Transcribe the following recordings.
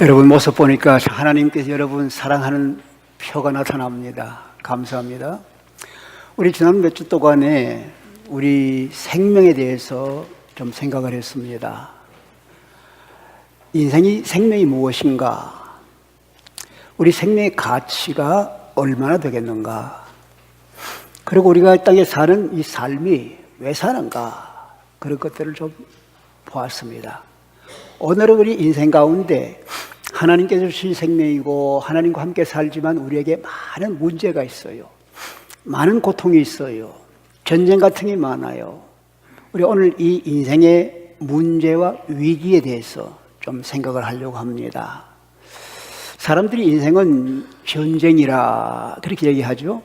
여러분 모습 보니까 하나님께서 여러분 사랑하는 표가 나타납니다. 감사합니다. 우리 지난 몇 주 동안에 우리 생명에 대해서 좀 생각을 했습니다. 생명이 무엇인가? 우리 생명의 가치가 얼마나 되겠는가? 그리고 우리가 이 땅에 사는 이 삶이 왜 사는가? 그런 것들을 좀 보았습니다. 오늘은 우리 인생 가운데 하나님께서 주신 생명이고 하나님과 함께 살지만 우리에게 많은 문제가 있어요. 많은 고통이 있어요. 전쟁 같은 게 많아요. 우리 오늘 이 인생의 문제와 위기에 대해서 좀 생각을 하려고 합니다. 사람들이 인생은 전쟁이라 그렇게 얘기하죠.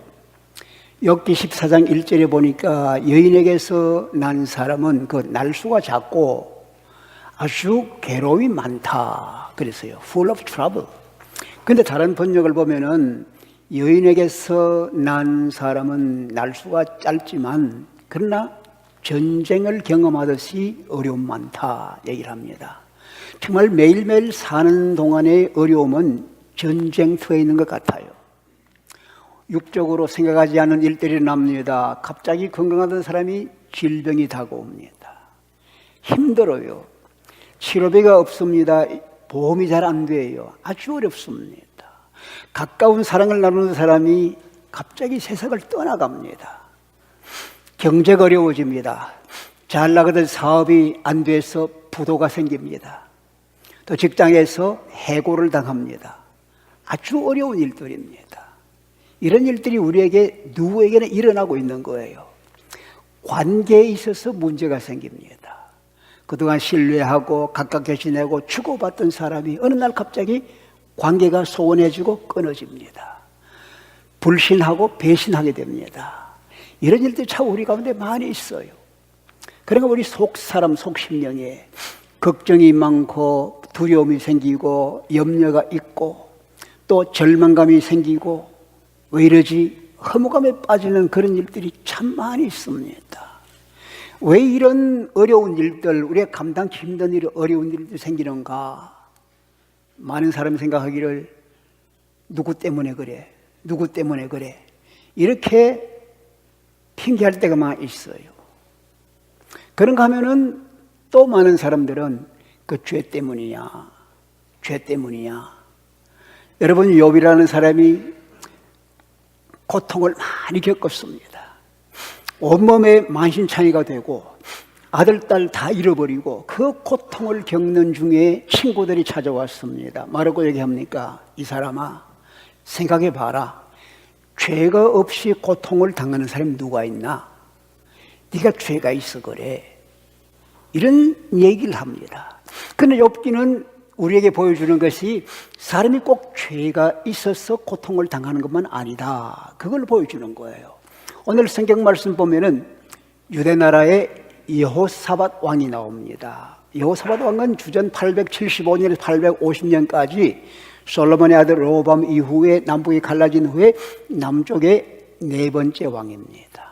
욥기 14장 1절에 보니까 여인에게서 난 사람은 그 날수가 작고 아주 괴로움이 많다 그랬어요. Full of trouble. 근데 다른 번역을 보면은 여인에게서 난 사람은 날수가 짧지만 그러나 전쟁을 경험하듯이 어려움 많다 얘기를 합니다. 정말 매일매일 사는 동안의 어려움은 전쟁터에 있는 것 같아요. 육적으로 생각하지 않는 일들이 납니다. 갑자기 건강하던 사람이 질병이 다가옵니다. 힘들어요. 치료비가 없습니다. 보험이 잘 안 돼요. 아주 어렵습니다. 가까운 사랑을 나누는 사람이 갑자기 세상을 떠나갑니다. 경제가 어려워집니다. 잘 나가던 사업이 안 돼서 부도가 생깁니다. 또 직장에서 해고를 당합니다. 아주 어려운 일들입니다. 이런 일들이 우리에게 누구에게나 일어나고 있는 거예요. 관계에 있어서 문제가 생깁니다. 그동안 신뢰하고 가깝게 지내고 주고받던 사람이 어느 날 갑자기 관계가 소원해지고 끊어집니다. 불신하고 배신하게 됩니다. 이런 일들이 참 우리 가운데 많이 있어요. 그러니까 우리 속사람 속심령에 걱정이 많고 두려움이 생기고 염려가 있고 또 절망감이 생기고 왜 이러지? 허무감에 빠지는 그런 일들이 참 많이 있습니다. 왜 이런 어려운 일들, 우리가 감당하기 힘든 일, 어려운 일들이 생기는가? 많은 사람이 생각하기를 누구 때문에 그래? 누구 때문에 그래? 이렇게 핑계할 때가 많이 있어요. 그런가 하면은 또 많은 사람들은 그 죄 때문이야. 죄 때문이야. 여러분, 욥이라는 사람이 고통을 많이 겪었습니다. 온몸에 만신창이가 되고 아들, 딸 다 잃어버리고 그 고통을 겪는 중에 친구들이 찾아왔습니다. 뭐라고 얘기합니까? 이 사람아, 생각해봐라. 죄가 없이 고통을 당하는 사람이 누가 있나? 네가 죄가 있어 그래. 이런 얘기를 합니다. 그런데 욥기는 우리에게 보여주는 것이 사람이 꼭 죄가 있어서 고통을 당하는 것만 아니다. 그걸 보여주는 거예요. 오늘 성경 말씀 보면은 유대 나라의 여호사밧 왕이 나옵니다. 여호사밧 왕은 주전 875년에서 850년까지 솔로몬의 아들 르호보암 이후에 남북이 갈라진 후에 남쪽의 네 번째 왕입니다.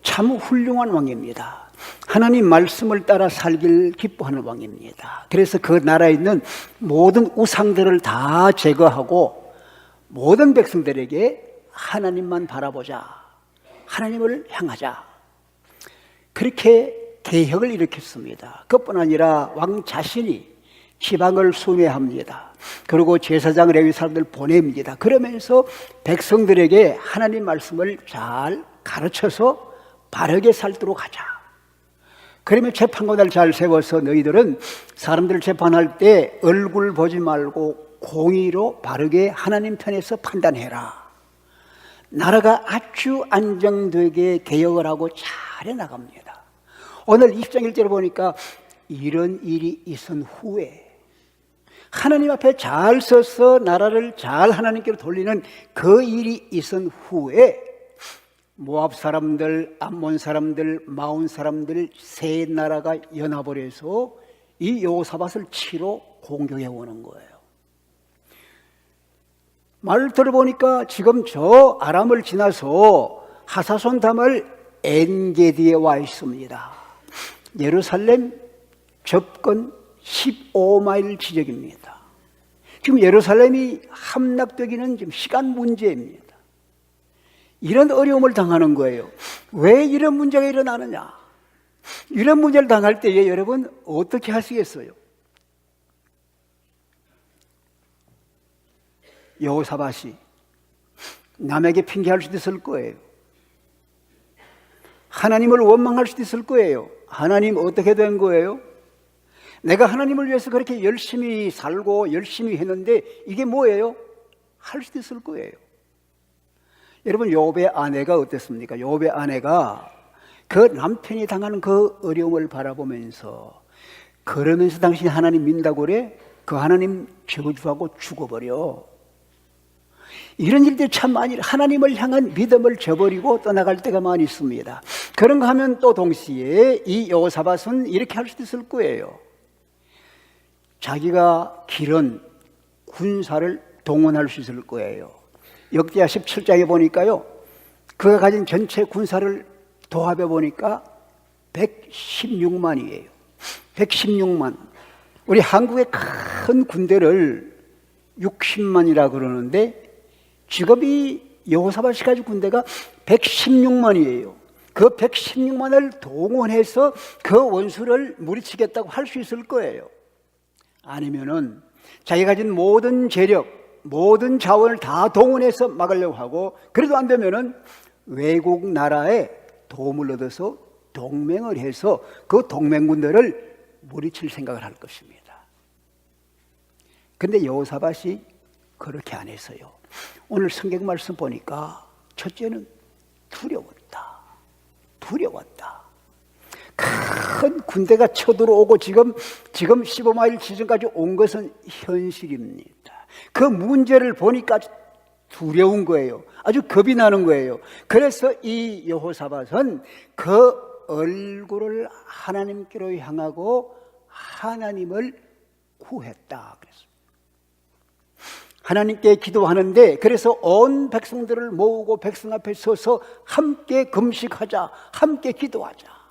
참 훌륭한 왕입니다. 하나님 말씀을 따라 살길 기뻐하는 왕입니다. 그래서 그 나라에 있는 모든 우상들을 다 제거하고 모든 백성들에게 하나님만 바라보자. 하나님을 향하자. 그렇게 개혁을 일으켰습니다. 그뿐 아니라 왕 자신이 지방을 순회합니다. 그리고 제사장 레위 사람들 보냅니다. 그러면서 백성들에게 하나님 말씀을 잘 가르쳐서 바르게 살도록 하자. 그러면 재판관을 잘 세워서 너희들은 사람들을 재판할 때 얼굴 보지 말고 공의로 바르게 하나님 편에서 판단해라. 나라가 아주 안정되게 개혁을 하고 잘 해나갑니다. 오늘 20장 1절을 보니까 이런 일이 있은 후에 하나님 앞에 잘 서서 나라를 잘 하나님께로 돌리는 그 일이 있은 후에 모압 사람들, 암몬 사람들, 마온 사람들 세 나라가 연합을 해서 이 여호사밧을 치러 공격해 오는 거예요. 말을 들어보니까 지금 저 아람을 지나서 하사손 담을 엔게디에 와 있습니다. 예루살렘 접근 15마일 지역입니다. 지금 예루살렘이 함락되기는 지금 시간 문제입니다. 이런 어려움을 당하는 거예요. 왜 이런 문제가 일어나느냐? 이런 문제를 당할 때에 여러분 어떻게 하시겠어요? 여호사밧이 남에게 핑계할 수도 있을 거예요. 하나님을 원망할 수도 있을 거예요. 하나님 어떻게 된 거예요? 내가 하나님을 위해서 그렇게 열심히 살고 열심히 했는데 이게 뭐예요? 할 수도 있을 거예요. 여러분, 욥의 아내가 어땠습니까? 욥의 아내가 그 남편이 당하는 그 어려움을 바라보면서 그러면서 당신이 하나님 믿는다고 그래? 그 하나님 저주하고 죽어버려. 이런 일들이 참 많이, 하나님을 향한 믿음을 저버리고 떠나갈 때가 많이 있습니다. 그런가 하면 또 동시에 이 여호사밧은 이렇게 할 수도 있을 거예요. 자기가 기른 군사를 동원할 수 있을 거예요. 역대하 17장에 보니까요, 그가 가진 전체 군사를 도합해 보니까 116만이에요. 116만. 우리 한국의 큰 군대를 60만이라 그러는데 지금 이 여호사밧이 가진 군대가 116만이에요. 그 116만을 동원해서 그 원수를 무리치겠다고 할 수 있을 거예요. 아니면은 자기가 가진 모든 재력, 모든 자원을 다 동원해서 막으려고 하고, 그래도 안 되면은 외국 나라에 도움을 얻어서 동맹을 해서 그 동맹군들을 무리칠 생각을 할 것입니다. 그런데 여호사밧이 그렇게 안 했어요. 오늘 성경 말씀 보니까 첫째는 두려웠다. 큰 군대가 쳐들어오고 지금 15마일 지점까지 온 것은 현실입니다. 그 문제를 보니까 두려운 거예요. 아주 겁이 나는 거예요. 그래서 이 여호사밧은 그 얼굴을 하나님께로 향하고 하나님을 구했다 그랬습니다. 하나님께 기도하는데, 그래서 온 백성들을 모으고 백성 앞에 서서 함께 금식하자, 함께 기도하자.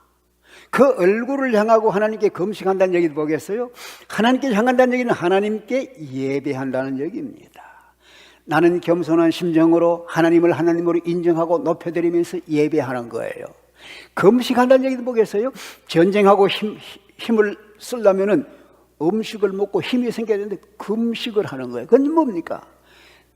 그 얼굴을 향하고 하나님께 금식한다는 얘기도 보겠어요? 하나님께 향한다는 얘기는 하나님께 예배한다는 얘기입니다. 나는 겸손한 심정으로 하나님을 하나님으로 인정하고 높여드리면서 예배하는 거예요. 금식한다는 얘기도 보겠어요? 전쟁하고 힘을 쓰려면은 음식을 먹고 힘이 생겨야 되는데 금식을 하는 거예요. 그건 뭡니까?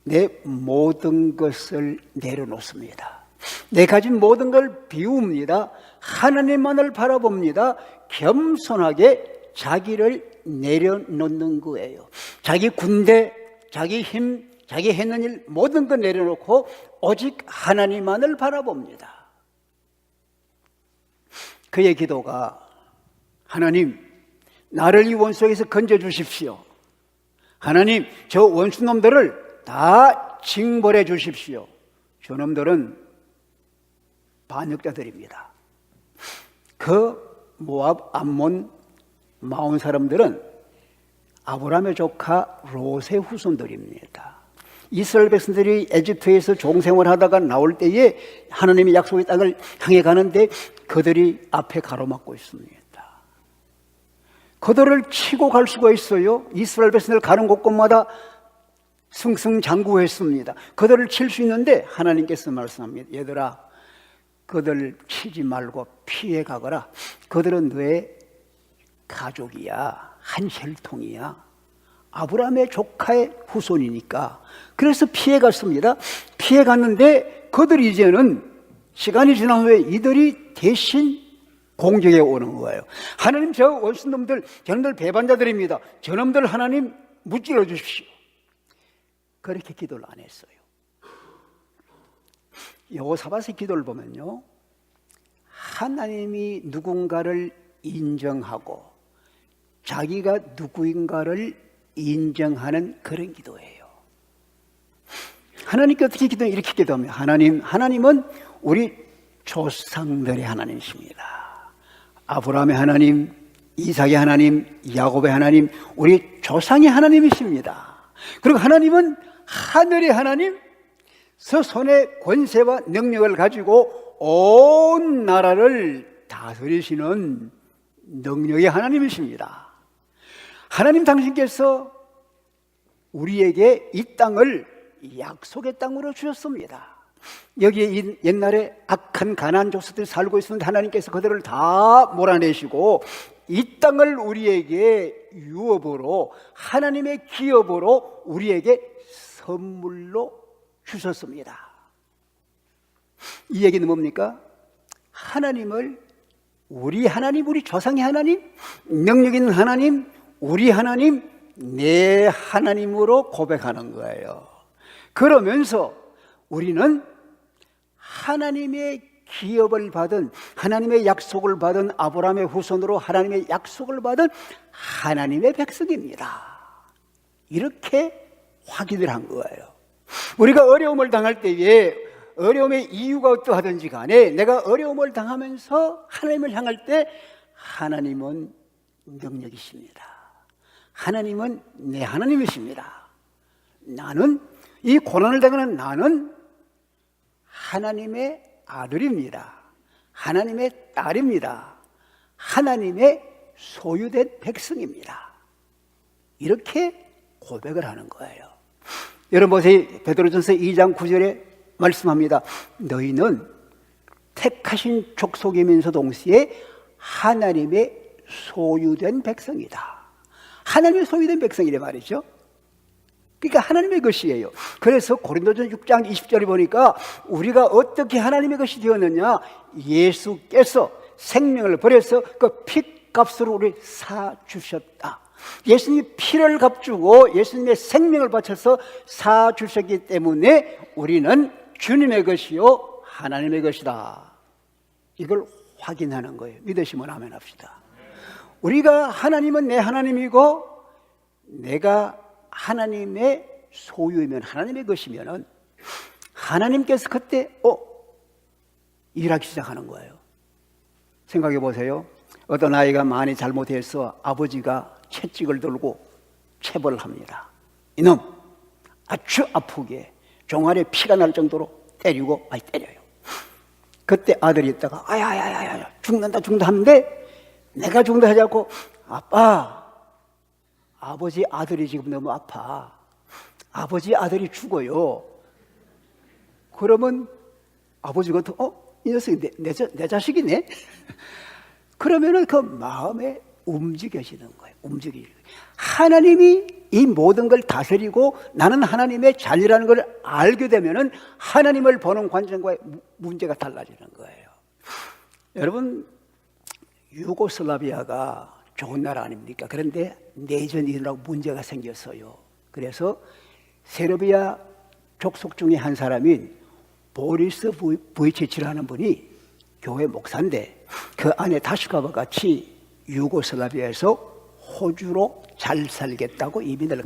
내 모든 것을 내려놓습니다. 내 가진 모든 걸 비웁니다. 하나님만을 바라봅니다. 겸손하게 자기를 내려놓는 거예요. 자기 군대, 자기 힘, 자기 했는 일 모든 걸 내려놓고 오직 하나님만을 바라봅니다. 그의 기도가, 하나님, 나를 이 원수에게서 건져주십시오. 하나님, 저 원수놈들을 다 징벌해 주십시오. 저놈들은 반역자들입니다. 그 모압, 암몬, 마온 사람들은 아브라함의 조카 롯의 후손들입니다. 이스라엘 백성들이 에집트에서 종생활하다가 나올 때에 하나님의 약속의 땅을 향해 가는데 그들이 앞에 가로막고 있습니다. 그들을 치고 갈 수가 있어요. 이스라엘 백성들 가는 곳곳마다 승승장구했습니다. 그들을 칠 수 있는데 하나님께서 말씀합니다. 얘들아, 그들을 치지 말고 피해 가거라. 그들은 너의 가족이야, 한 혈통이야. 아브라함의 조카의 후손이니까. 그래서 피해 갔습니다. 피해 갔는데 그들이 이제는 시간이 지난 후에 이들이 대신 공격에 오는 거예요. 하나님, 저 원수놈들, 저놈들 배반자들입니다. 저놈들 하나님 무찔러 주십시오. 그렇게 기도를 안 했어요. 여호사밧의 기도를 보면요, 하나님이 누군가를 인정하고 자기가 누구인가를 인정하는 그런 기도예요. 하나님께 어떻게 기도해요? 이렇게 기도하면, 하나님은 우리 조상들의 하나님이십니다. 아브라함의 하나님, 이삭의 하나님, 야곱의 하나님, 우리 조상의 하나님이십니다. 그리고 하나님은 하늘의 하나님, 손의 권세와 능력을 가지고 온 나라를 다스리시는 능력의 하나님이십니다. 하나님, 당신께서 우리에게 이 땅을 약속의 땅으로 주셨습니다. 여기에 옛날에 악한 가나안 족속들이 살고 있었는데 하나님께서 그들을 다 몰아내시고 이 땅을 우리에게 유업으로, 하나님의 기업으로 우리에게 선물로 주셨습니다. 이 얘기는 뭡니까? 하나님을, 우리 하나님, 우리 조상의 하나님, 능력 있는 하나님, 우리 하나님, 내 하나님으로 고백하는 거예요. 그러면서 우리는 하나님의 기업을 받은, 하나님의 약속을 받은, 아브라함의 후손으로 하나님의 약속을 받은 하나님의 백성입니다. 이렇게 확인을 한 거예요. 우리가 어려움을 당할 때에 어려움의 이유가 어떠하든지 간에 내가 어려움을 당하면서 하나님을 향할 때 하나님은 능력이십니다. 하나님은 내 하나님이십니다. 나는, 이 고난을 당하는 나는 하나님의 아들입니다. 하나님의 딸입니다. 하나님의 소유된 백성입니다. 이렇게 고백을 하는 거예요. 여러분 보세요. 베드로전서 2장 9절에 말씀합니다. 너희는 택하신 족속이면서 동시에 하나님의 소유된 백성이다. 하나님의 소유된 백성이래 말이죠. 그러니까 하나님의 것이에요. 그래서 고린도전 6장 20절에 보니까 우리가 어떻게 하나님의 것이 되었느냐, 예수께서 생명을 버려서 그 핏값으로 우리를 사주셨다. 예수님이 피를 값주고 예수님의 생명을 바쳐서 사주셨기 때문에 우리는 주님의 것이요 하나님의 것이다. 이걸 확인하는 거예요. 믿으시면 아멘 합시다. 우리가, 하나님은 내 하나님이고 내가 하나님의 소유이면, 하나님의 것이면은 하나님께서 그때 일하기 시작하는 거예요. 생각해 보세요. 어떤 아이가 많이 잘못해서 아버지가 채찍을 들고 체벌을 합니다. 이놈, 아주 아프게 종아리에 피가 날 정도로 때리고 많이 때려요. 그때 아들이 있다가 아야야야야 죽는다 하는데, 내가 죽는다 하지 않고 아빠, 아버지 아들이 지금 너무 아파. 아버지 아들이 죽어요. 그러면 아버지가 이 녀석이 내 자식이네? 그러면은 그 마음에 움직여지는 거예요. 하나님이 이 모든 걸 다스리고 나는 하나님의 자녀라는 걸 알게 되면은 하나님을 보는 관점과의 문제가 달라지는 거예요. 여러분, 유고슬라비아가 좋은 나라 아닙니까? 그런데 내전이 일어나고 문제가 생겼어요. 그래서 세르비아 족속 중에 한 사람인 보리스 부이치치라는 분이 교회 목사인데, 그 안에 다시카와 같이 유고슬라비아에서 호주로 잘 살겠다고 이민을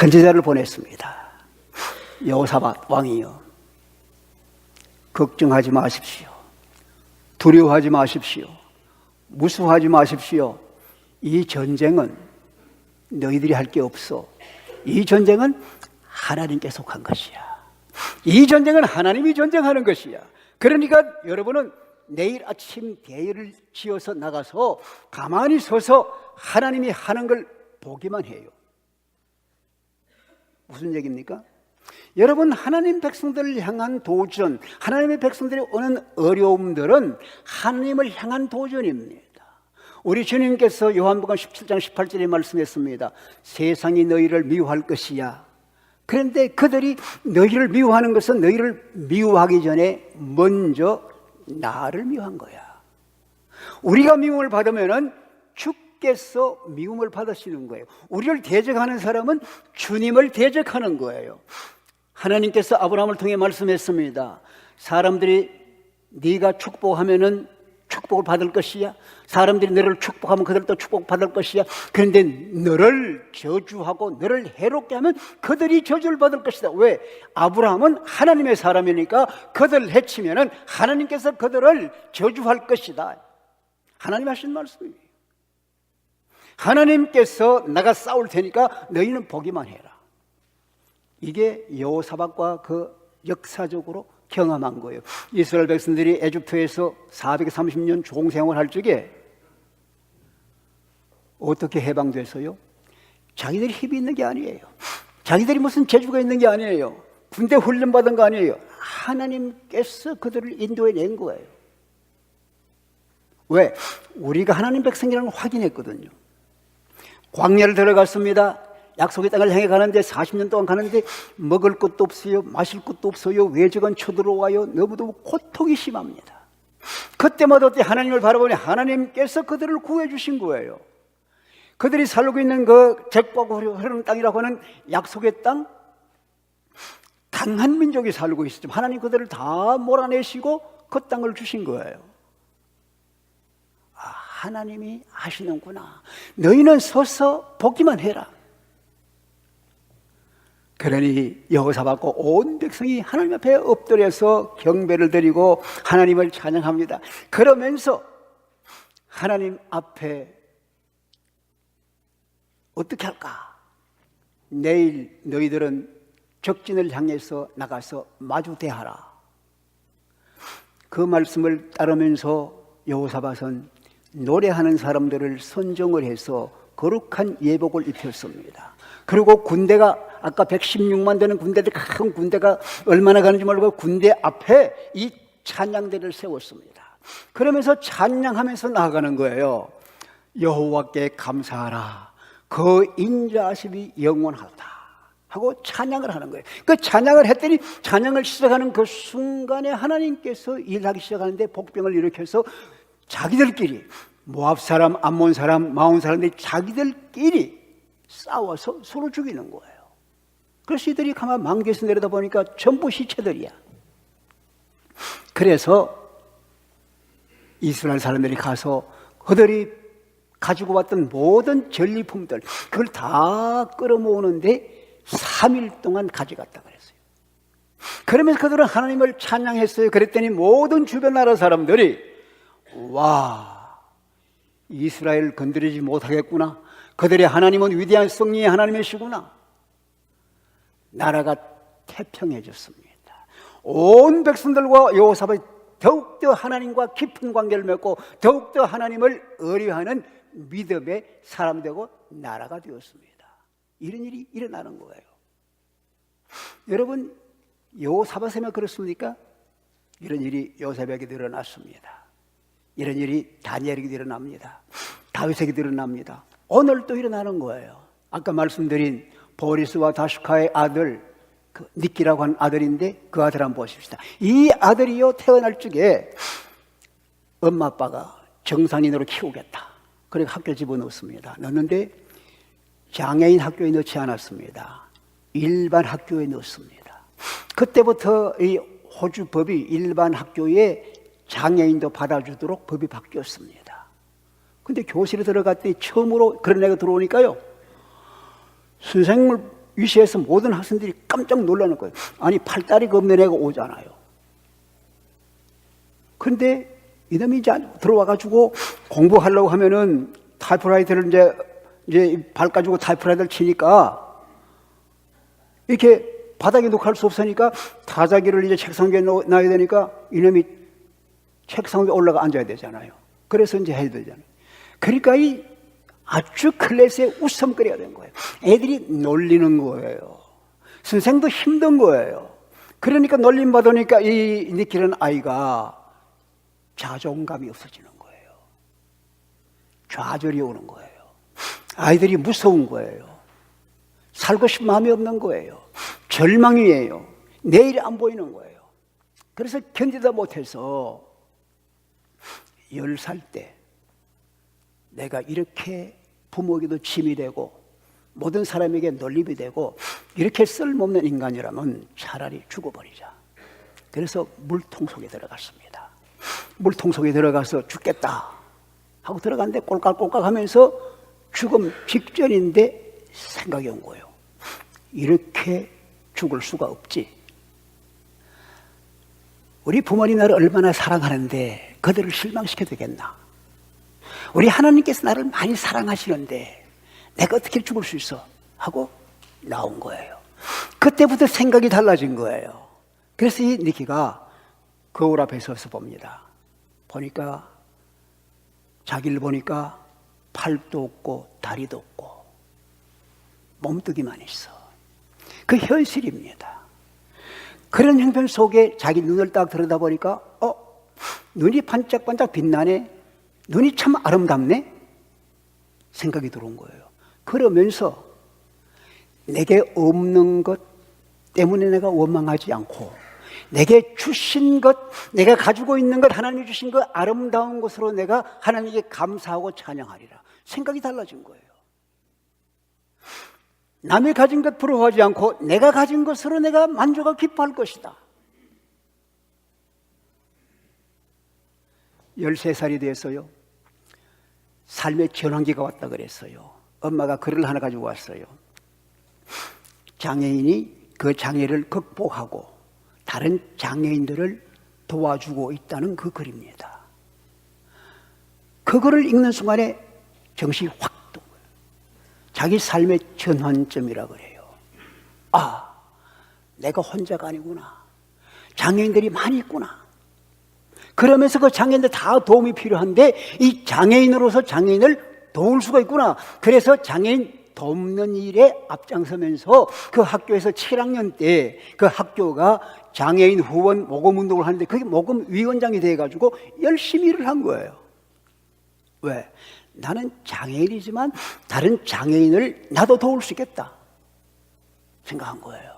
선지자를 보냈습니다. 여호사밧 왕이요, 걱정하지 마십시오. 두려워하지 마십시오. 무수하지 마십시오. 이 전쟁은 너희들이 할 게 없어. 이 전쟁은 하나님께 속한 것이야. 이 전쟁은 하나님이 전쟁하는 것이야. 그러니까 여러분은 내일 아침 대회를 지어서 나가서 가만히 서서 하나님이 하는 걸 보기만 해요. 무슨 얘기입니까? 여러분, 하나님 백성들을 향한 도전, 하나님의 백성들이 오는 어려움들은 하나님을 향한 도전입니다. 우리 주님께서 요한복음 17장 18절에 말씀했습니다. 세상이 너희를 미워할 것이야. 그런데 그들이 너희를 미워하는 것은 너희를 미워하기 전에 먼저 나를 미워한 거야. 우리가 미움을 받으면은 주께서 미움을 받으시는 거예요. 우리를 대적하는 사람은 주님을 대적하는 거예요. 하나님께서 아브라함을 통해 말씀했습니다. 사람들이 네가 축복하면은 축복을 받을 것이야. 사람들이 너를 축복하면 그들도 축복받을 것이야. 그런데 너를 저주하고 너를 해롭게 하면 그들이 저주를 받을 것이다. 왜? 아브라함은 하나님의 사람이니까 그들을 해치면은 하나님께서 그들을 저주할 것이다. 하나님 하신 말씀이에요. 하나님께서 나가 싸울 테니까 너희는 보기만 해라. 이게 여호사밧과 그 역사적으로 경험한 거예요. 이스라엘 백성들이 애굽에서 430년 종생활할 적에 어떻게 해방돼서요? 자기들이 힘이 있는 게 아니에요. 자기들이 무슨 재주가 있는 게 아니에요. 군대 훈련 받은 거 아니에요. 하나님께서 그들을 인도해 낸 거예요. 왜? 우리가 하나님 백성이라는 걸 확인했거든요. 광야를 들어갔습니다. 약속의 땅을 향해 가는데 40년 동안 가는데 먹을 것도 없어요. 마실 것도 없어요. 외적은 쳐들어와요. 너무도 고통이 심합니다. 그때마다 어때 하나님을 바라보니 하나님께서 그들을 구해 주신 거예요. 그들이 살고 있는 그 잭과가 흐르는 땅이라고 하는 약속의 땅, 강한 민족이 살고 있었죠. 하나님 그들을 다 몰아내시고 그 땅을 주신 거예요. 아, 하나님이 하시는구나. 너희는 서서 보기만 해라. 그러니 여호사밧과 온 백성이 하나님 앞에 엎드려서 경배를 드리고 하나님을 찬양합니다. 그러면서 하나님 앞에 어떻게 할까? 내일 너희들은 적진을 향해서 나가서 마주대하라. 그 말씀을 따르면서 여호사밧은 노래하는 사람들을 선정을 해서 거룩한 예복을 입혔습니다. 그리고 군대가 아까 116만 되는 군대들, 큰 군대가 얼마나 가는지 모르고 군대 앞에 이 찬양대를 세웠습니다. 그러면서 찬양하면서 나아가는 거예요. 여호와께 감사하라. 그 인자하심이 영원하다 하고 찬양을 하는 거예요. 그 찬양을 했더니 찬양을 시작하는 그 순간에 하나님께서 일하기 시작하는데 복병을 일으켜서 자기들끼리 모압 사람, 암몬 사람, 마온 사람들이 자기들끼리 싸워서 서로 죽이는 거예요. 그래서 이들이 가만 망개에서 내려다 보니까 전부 시체들이야. 그래서 이스라엘 사람들이 가서 그들이 가지고 왔던 모든 전리품들 그걸 다 끌어모으는데 3일 동안 가져갔다 그랬어요. 그러면서 그들은 하나님을 찬양했어요. 그랬더니 모든 주변 나라 사람들이 와, 이스라엘 건드리지 못하겠구나. 그들의 하나님은 위대한 성리의 하나님이시구나. 나라가 태평해졌습니다. 온 백성들과 여호사밧이 더욱더 하나님과 깊은 관계를 맺고 더욱더 하나님을 의뢰하는 믿음의 사람 되고 나라가 되었습니다. 이런 일이 일어나는 거예요. 여러분, 여호사밧에만 그렇습니까? 이런 일이 요셉에게 일어났습니다. 이런 일이 다니엘에게 일어납니다. 다윗에게 일어납니다. 오늘 또 일어나는 거예요. 아까 말씀드린 보리스와 다슈카의 아들 그 니키라고 하는 아들인데 그 아들 한번 보십시다. 이 아들이요 태어날 적에 엄마 아빠가 정상인으로 키우겠다. 그리고 학교 집어넣습니다. 넣는데 장애인 학교에 넣지 않았습니다. 일반 학교에 넣습니다. 그때부터 이 호주 법이 일반 학교에 장애인도 받아주도록 법이 바뀌었습니다. 근데 교실에 들어갔더니 처음으로 그런 애가 들어오니까요, 선생님을 위시해서 모든 학생들이 깜짝 놀라는 거예요. 아니, 팔다리가 없는 애가 오잖아요. 그런데 이놈이 이제 들어와가지고 공부하려고 하면은 타이프라이터를 이제 발 가지고 타이프라이터를 치니까 이렇게 바닥에 놓고 할 수 없으니까 타자기를 이제 책상 위에 놔야 되니까 이놈이 책상 위에 올라가 앉아야 되잖아요. 그래서 이제 해야 되잖아요. 그러니까 이 아주 클래스에 웃음거리가 된 거예요. 애들이 놀리는 거예요. 선생도 힘든 거예요. 그러니까 놀림 받으니까 이 니키라는 아이가 자존감이 없어지는 거예요. 좌절이 오는 거예요. 아이들이 무서운 거예요. 살고 싶은 마음이 없는 거예요. 절망이에요. 내일이 안 보이는 거예요. 그래서 견디다 못해서 10살 때 내가 이렇게 부모에게도 짐이 되고 모든 사람에게 놀림이 되고 이렇게 쓸모없는 인간이라면 차라리 죽어버리자. 그래서 물통 속에 들어갔습니다. 물통 속에 들어가서 죽겠다 하고 들어갔는데 꼴깍꼴깍 하면서 죽음 직전인데 생각이 온 거예요. 이렇게 죽을 수가 없지. 우리 부모님 나를 얼마나 사랑하는데 그들을 실망시켜도 되겠나? 우리 하나님께서 나를 많이 사랑하시는데 내가 어떻게 죽을 수 있어? 하고 나온 거예요. 그때부터 생각이 달라진 거예요. 그래서 이 니키가 거울 앞에 서서 봅니다. 보니까 자기를 보니까 팔도 없고 다리도 없고 몸뚱이만 있어. 그 현실입니다. 그런 형편 속에 자기 눈을 딱 들여다보니까 눈이 반짝반짝 빛나네. 눈이 참 아름답네. 생각이 들어온 거예요. 그러면서 내게 없는 것 때문에 내가 원망하지 않고 내게 주신 것, 내가 가지고 있는 것, 하나님이 주신 것 아름다운 것으로 내가 하나님께 감사하고 찬양하리라. 생각이 달라진 거예요. 남이 가진 것 부러워하지 않고 내가 가진 것으로 내가 만족하고 기뻐할 것이다. 13살이 됐어요. 삶의 전환기가 왔다 그랬어요. 엄마가 글을 하나 가지고 왔어요. 장애인이 그 장애를 극복하고 다른 장애인들을 도와주고 있다는 그 글입니다. 그 글을 읽는 순간에 정신이 확 든 거예요. 자기 삶의 전환점이라 그래요. 아, 내가 혼자가 아니구나. 장애인들이 많이 있구나. 그러면서 그 장애인들 다 도움이 필요한데 이 장애인으로서 장애인을 도울 수가 있구나. 그래서 장애인 돕는 일에 앞장서면서 그 학교에서 7학년 때 그 학교가 장애인 후원 모금 운동을 하는데 그게 모금 위원장이 돼가지고 열심히 일을 한 거예요. 왜? 나는 장애인이지만 다른 장애인을 나도 도울 수 있겠다 생각한 거예요.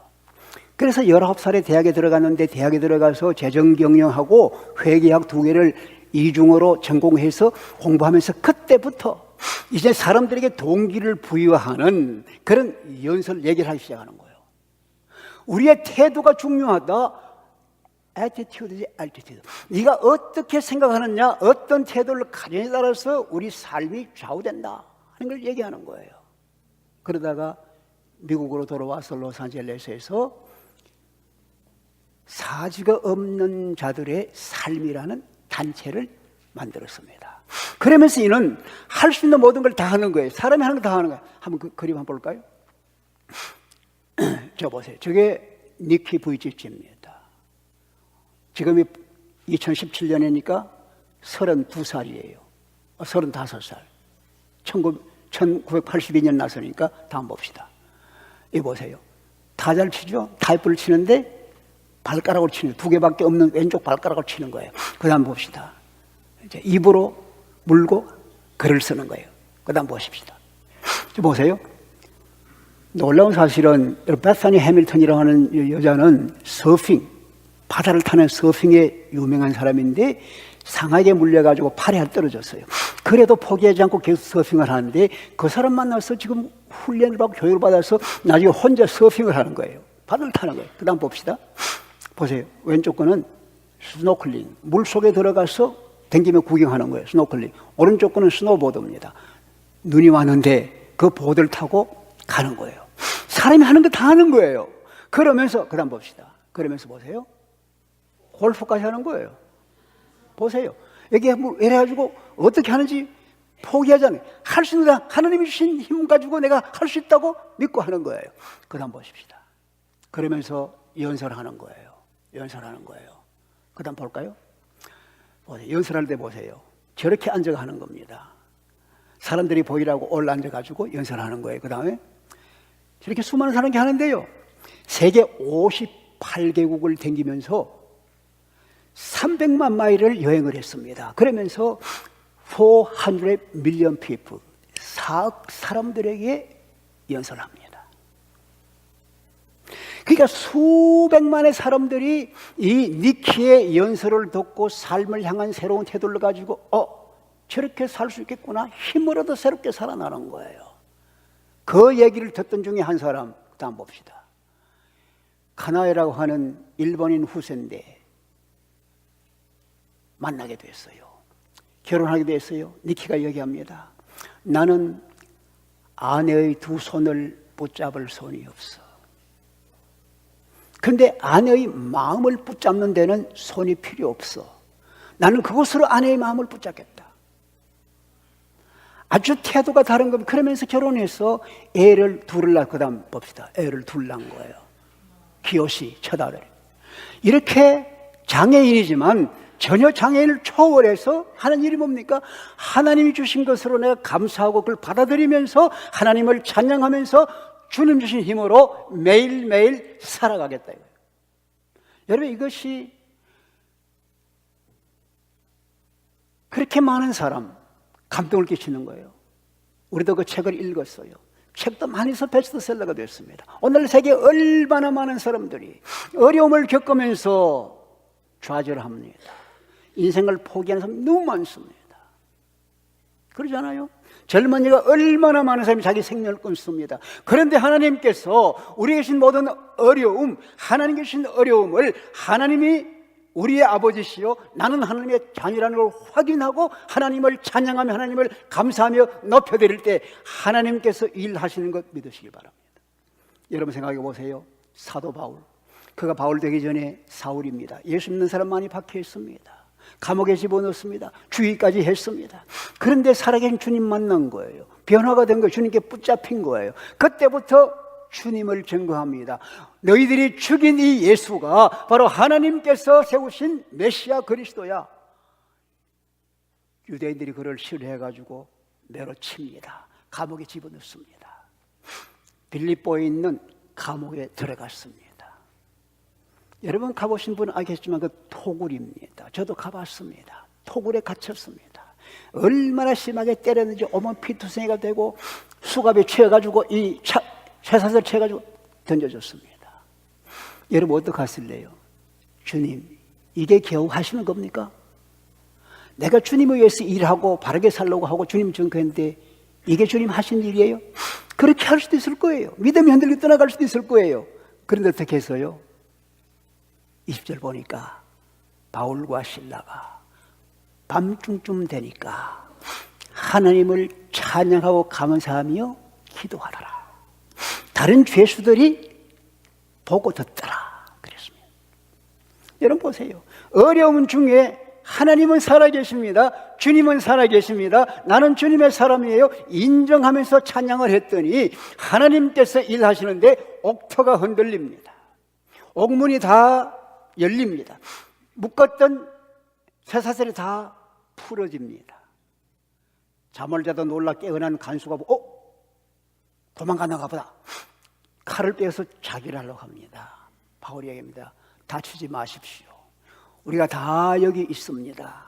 그래서 19살에 대학에 들어갔는데 대학에 들어가서 재정경영하고 회계학 2개를 이중어로 전공해서 공부하면서 그때부터 이제 사람들에게 동기를 부여하는 그런 연설 얘기를 하기 시작하는 거예요. 우리의 태도가 중요하다. attitude지 attitude. 네가 어떻게 생각하느냐, 어떤 태도를 가지느냐에 따라서 우리 삶이 좌우된다 하는 걸 얘기하는 거예요. 그러다가 미국으로 돌아와서 로스앤젤레스에서 사지가 없는 자들의 삶이라는 단체를 만들었습니다. 그러면서 이는 할 수 있는 모든 걸 다 하는 거예요. 사람이 하는 거 다 하는 거예요. 한번 그 그림 한번 볼까요? 저 보세요. 저게 니키 부이치치입니다. 지금이 2017년이니까 32살이에요. 35살. 1982년 나서니까 다음 봅시다. 이 보세요. 다 잘 치죠? 타이프를 치는데 발가락으로 치는, 2개밖에 없는 왼쪽 발가락으로 치는 거예요. 그 다음 봅시다. 이제 입으로 물고 글을 쓰는 거예요. 그 다음 보십시다. 보세요. 놀라운 사실은 베사니 해밀턴이라고 하는 여자는 서핑, 바다를 타는 서핑에 유명한 사람인데 상하게 물려가지고 팔이 떨어졌어요. 그래도 포기하지 않고 계속 서핑을 하는데 그 사람 만나서 지금 훈련을 받고 교육을 받아서 나중에 혼자 서핑을 하는 거예요. 바다를 타는 거예요. 그 다음 봅시다. 보세요. 왼쪽 거는 스노클링, 물속에 들어가서 댕기며 구경하는 거예요. 스노클링. 오른쪽 거는 스노보드입니다. 눈이 왔는데 그 보드를 타고 가는 거예요. 사람이 하는 거 다 하는 거예요. 그러면서, 그 다음 봅시다. 그러면서 보세요. 골프까지 하는 거예요. 보세요. 여기 뭐 이래가지고 어떻게 하는지 포기하잖아요. 할 수 있는 하나님이 주신 힘 가지고 내가 할 수 있다고 믿고 하는 거예요. 그 다음 보십시다. 그러면서 연설하는 거예요. 연설하는 거예요. 그 다음 볼까요? 보세요. 연설할 때 보세요. 저렇게 앉아 하는 겁니다. 사람들이 보이라고 올라 앉아가지고 연설하는 거예요. 그 다음에 저렇게 수많은 사람이 하는데요. 세계 58개국을 댕기면서 300만 마일을 여행을 했습니다. 그러면서 400 million people, 4억 사람들에게 연설합니다. 그러니까 수백만의 사람들이 이 니키의 연설을 듣고 삶을 향한 새로운 태도를 가지고 저렇게 살 수 있겠구나, 힘을 얻어 새롭게 살아나는 거예요. 그 얘기를 듣던 중에 한 사람, 다음 봅시다. 카나에라고 하는 일본인 후세인데 만나게 됐어요. 결혼하게 됐어요. 니키가 얘기합니다. 나는 아내의 두 손을 붙잡을 손이 없어. 근데 아내의 마음을 붙잡는 데는 손이 필요 없어. 나는 그것으로 아내의 마음을 붙잡겠다. 아주 태도가 다른 겁니다. 그러면서 결혼해서 애를 둘을 낳고, 그 다음 봅시다. 애를 둘 낳은 거예요. 기요시, 첫 아들. 이렇게 장애인이지만 전혀 장애인을 초월해서 하는 일이 뭡니까? 하나님이 주신 것으로 내가 감사하고 그걸 받아들이면서 하나님을 찬양하면서 주님 주신 힘으로 매일매일 살아가겠다 이거예요. 여러분, 이것이 그렇게 많은 사람 감동을 끼치는 거예요. 우리도 그 책을 읽었어요. 책도 많이 써 베스트셀러가 됐습니다. 오늘 세계에 얼마나 많은 사람들이 어려움을 겪으면서 좌절합니다. 인생을 포기하는 사람이 너무 많습니다. 그러잖아요. 젊은이가 얼마나 많은 사람이 자기 생명을 끊습니다. 그런데 하나님께서 우리에게 주신 모든 어려움, 하나님께 주신 어려움을 하나님이 우리의 아버지시요 나는 하나님의 자녀라는 걸 확인하고 하나님을 찬양하며 하나님을 감사하며 높여드릴 때 하나님께서 일하시는 것 믿으시기 바랍니다. 여러분 생각해 보세요. 사도 바울, 그가 바울 되기 전에 사울입니다. 예수 믿는 사람 많이 박혀 있습니다. 감옥에 집어넣습니다. 주의까지 했습니다. 그런데 살아계신 주님 만난 거예요. 변화가 된 거예요. 주님께 붙잡힌 거예요. 그때부터 주님을 증거합니다. 너희들이 죽인 이 예수가 바로 하나님께서 세우신 메시아 그리스도야. 유대인들이 그를 싫어해가지고 내려칩니다. 감옥에 집어넣습니다. 빌립보에 있는 감옥에 들어갔습니다. 여러분 가보신 분은 알겠지만 그 토굴입니다. 저도 가봤습니다. 토굴에 갇혔습니다. 얼마나 심하게 때렸는지 온몸 피투성이가 되고 수갑에 채워가지고 이 쇠사슬 채워가지고 던져줬습니다. 여러분 어떡하실래요? 주님, 이게 겨우 하시는 겁니까? 내가 주님을 위해서 일하고 바르게 살려고 하고 주님 증거했는데 이게 주님 하신 일이에요? 그렇게 할 수도 있을 거예요. 믿음이 흔들리고 떠나갈 수도 있을 거예요. 그런데 어떻게 해서요? 20절 보니까 바울과 실라가 밤중쯤 되니까 하나님을 찬양하고 감사하며 기도하더라. 다른 죄수들이 보고 듣더라 그랬습니다. 여러분 보세요. 어려움 중에 하나님은 살아계십니다. 주님은 살아계십니다. 나는 주님의 사람이에요. 인정하면서 찬양을 했더니 하나님께서 일하시는데 옥터가 흔들립니다. 옥문이 다 열립니다. 묶었던 쇠사슬이 다 풀어집니다. 잠을 자다 놀라 깨어난 간수가 보고 도망가는가 보다. 칼을 빼서 자기를 하려고 합니다. 바울이 얘기합니다. 다치지 마십시오. 우리가 다 여기 있습니다.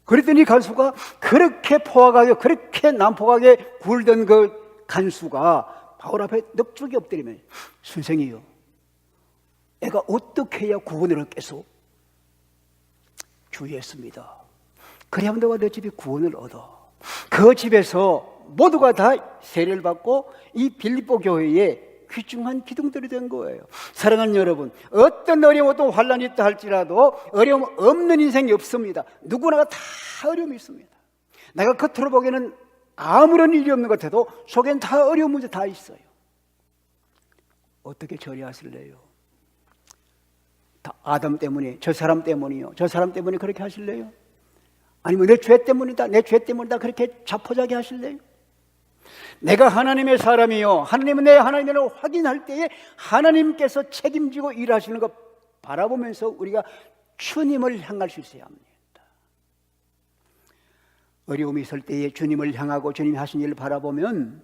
그랬더니 간수가 그렇게 포악하게 그렇게 난폭하게 굴던 그 간수가 바울 앞에 넙죽이 엎드리면 선생이요, 애가 어떻게 해야 구원을 얻겠소? 주의했습니다. 그래야 너와 내 집이 구원을 얻어. 그 집에서 모두가 다 세례를 받고 이 빌립보 교회에 귀중한 기둥들이 된 거예요. 사랑하는 여러분, 어떤 어려움, 어떤 환란이 있다 할지라도 어려움 없는 인생이 없습니다. 누구나가 다 어려움이 있습니다. 내가 겉으로 보기에는 아무런 일이 없는 것 같아도 속엔 다 어려운 문제 다 있어요. 어떻게 처리하실래요? 다 아담 때문에, 저 사람 때문이요, 저 사람 때문에 그렇게 하실래요? 아니면 내 죄 때문이다, 내 죄 때문이다 그렇게 자포자기 하실래요? 내가 하나님의 사람이요, 하나님은 내 하나님을 확인할 때에 하나님께서 책임지고 일하시는 것 바라보면서 우리가 주님을 향할 수 있어야 합니다. 어려움이 있을 때에 주님을 향하고 주님이 하신 일을 바라보면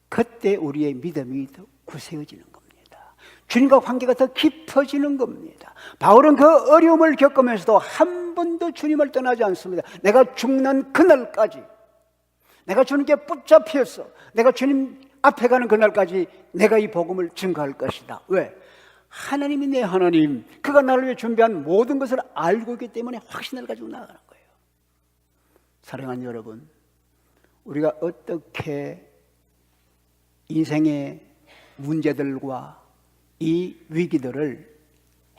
그때 우리의 믿음이 더 굳세어지는 겁니다. 주님과 관계가 더 깊어지는 겁니다. 바울은 그 어려움을 겪으면서도 한 번도 주님을 떠나지 않습니다. 내가 죽는 그날까지, 내가 주님께 붙잡혀서 내가 주님 앞에 가는 그날까지 내가 이 복음을 증거할 것이다. 왜? 하나님이 내 하나님, 그가 나를 위해 준비한 모든 것을 알고 있기 때문에 확신을 가지고 나아가는 거예요. 사랑하는 여러분, 우리가 어떻게 인생의 문제들과 이 위기들을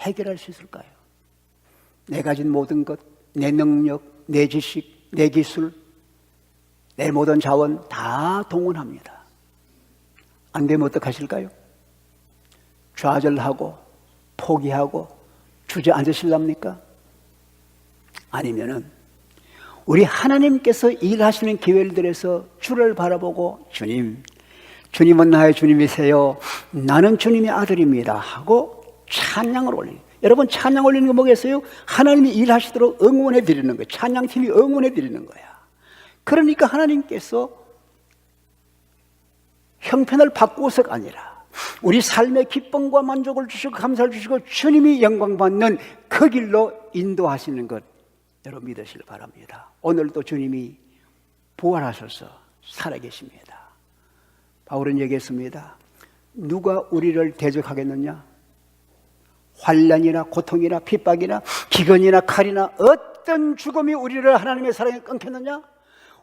해결할 수 있을까요? 내 가진 모든 것, 내 능력, 내 지식, 내 기술, 내 모든 자원 다 동원합니다. 안 되면 어떡하실까요? 좌절하고 포기하고 주저앉으실랍니까? 아니면은 우리 하나님께서 일하시는 기회를 들여서 주를 바라보고 주님은 나의 주님이세요, 나는 주님의 아들입니다 하고 찬양을 올리는, 여러분 찬양 올리는 거 뭐겠어요? 하나님이 일하시도록 응원해 드리는 거예요. 찬양팀이 응원해 드리는 거야. 그러니까 하나님께서 형편을 바꾸어서가 아니라 우리 삶의 기쁨과 만족을 주시고 감사를 주시고 주님이 영광 받는 그 길로 인도하시는 것 여러분 믿으시길 바랍니다. 오늘도 주님이 부활하셔서 살아계십니다. 바울은 얘기했습니다. 누가 우리를 대적하겠느냐? 환난이나 고통이나 핍박이나 기근이나 칼이나 어떤 죽음이 우리를 하나님의 사랑에 끊겠느냐?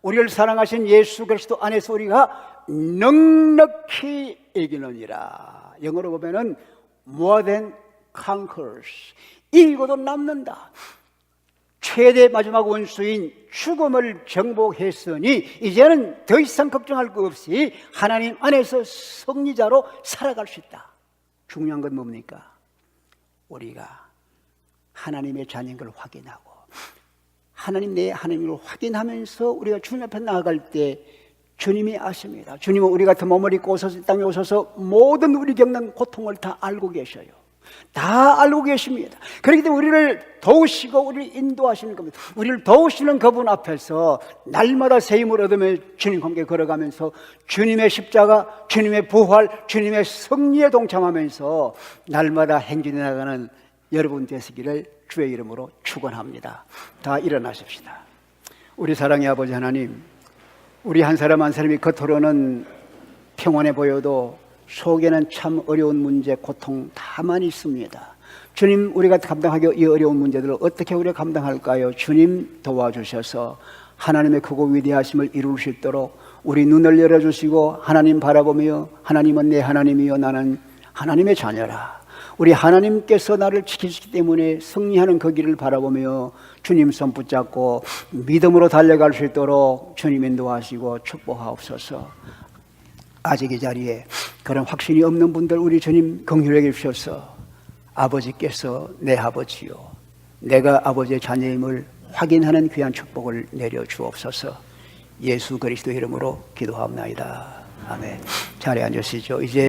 우리를 사랑하신 예수 그리스도 안에서 우리가 넉넉히 이기느니라. 영어로 보면은 more than conquerors, 이기고도 남는다. 최대 마지막 원수인 죽음을 정복했으니 이제는 더 이상 걱정할 것 없이 하나님 안에서 승리자로 살아갈 수 있다. 중요한 건 뭡니까? 우리가 하나님의 자녀인 걸 확인하고 하나님 내 하나님을 확인하면서 우리가 주님 앞에 나아갈 때 주님이 아십니다. 주님은 우리 같은 몸을 입고 오셔서 이 땅에 오셔서 모든 우리 겪는 고통을 다 알고 계셔요. 다 알고 계십니다. 그렇기 때문에 우리를 도우시고 우리를 인도하시는 겁니다. 우리를 도우시는 그분 앞에서 날마다 새 힘을 얻으며 주님과 함께 걸어가면서 주님의 십자가, 주님의 부활, 주님의 승리에 동참하면서 날마다 행진해 나가는 여러분 되시기를 주의 이름으로 축원합니다. 다 일어나십시다. 우리 사랑의 아버지 하나님, 우리 한 사람 한 사람이 겉으로는 평온해 보여도 속에는 참 어려운 문제, 고통 다 많이 있습니다. 주님, 우리가 감당하기 이 어려운 문제들을 어떻게 우리가 감당할까요? 주님 도와주셔서 하나님의 크고 위대하심을 이룰 수 있도록 우리 눈을 열어주시고 하나님 바라보며 하나님은 내 하나님이요 나는 하나님의 자녀라, 우리 하나님께서 나를 지키시기 때문에 승리하는 그 길을 바라보며 주님 손 붙잡고 믿음으로 달려갈 수 있도록 주님 인도하시고 축복하옵소서. 아직 이 자리에 그런 확신이 없는 분들 우리 주님 긍휼하게 주셔서 아버지께서 내 아버지요, 내가 아버지의 자녀임을 확인하는 귀한 축복을 내려 주옵소서. 예수 그리스도 이름으로 기도하옵나이다. 아멘. 자리에 앉으시죠. 이제